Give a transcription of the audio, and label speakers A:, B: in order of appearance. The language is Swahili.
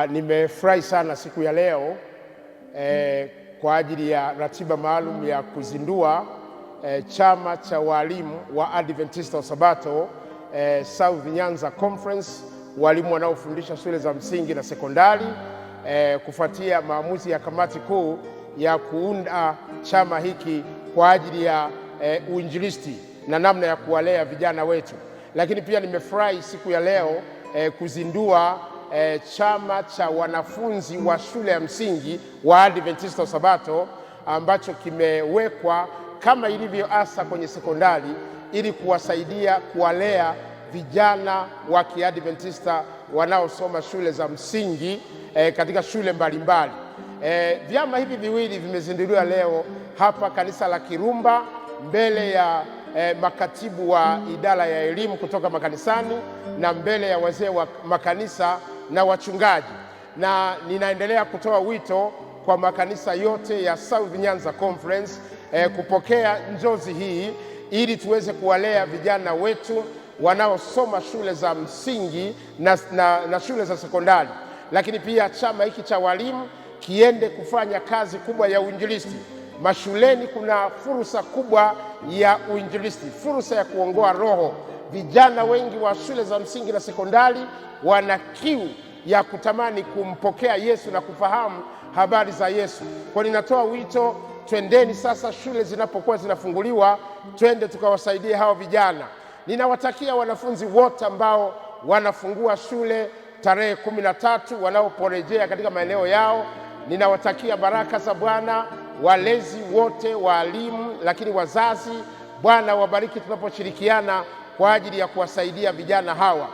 A: Nimefurahi sana siku ya leo kwa ajili ya ratiba maalum ya kuzindua chama cha walimu wa Adventista wa Sabato South Nyanza Conference, walimu wanaofundisha shule za msingi na sekondari, kufuatia maamuzi ya kamati kuu ya kuunda chama hiki kwa ajili ya uinjilisti na namna ya kuwalea vijana wetu. Lakini pia nimefurahi siku ya leo kuzindua chama cha wanafunzi wa shule ya msingi wa Adventista wa Sabato ambacho kimewekwa kama ilivyo asa kwenye sekondari ili kuwasaidia kuwalea vijana wa Kiadventista wanaosoma shule za msingi katika shule mbalimbali. Vyama hivi viwili vimezinduliwa leo hapa kanisa la Kirumba mbele ya makatibu wa idara ya elimu kutoka makanisani na mbele ya wazee wa makanisa na wachungaji, na ninaendelea kutoa wito kwa makanisa yote ya South Nyanza Conference kupokea njozi hii ili tuweze kuwalea vijana wetu wanaosoma shule za msingi na shule za sekondari. Lakini pia chama hiki cha walimu kiende kufanya kazi kubwa ya uinjilisti. Mashuleni kuna fursa kubwa ya uinjilisti, fursa ya kuongoa roho. Vijana wengi wa shule za msingi na sekondari wana kiu ya kutamani kumpokea Yesu na kufahamu habari za Yesu. Kwa ninatoa wito, twendeni sasa, shule zinapokuwa zinafunguliwa, twende tukawasaidie hao vijana. Ninawatakia wanafunzi wote ambao wanafungua shule tarehe 13 wanaoporejea katika maeneo yao, ninawatakia baraka za Bwana. Walezi wote, walimu, lakini wazazi, Bwana wabariki tunaposhirikiana kwa ajili ya kuwasaidia vijana hawa.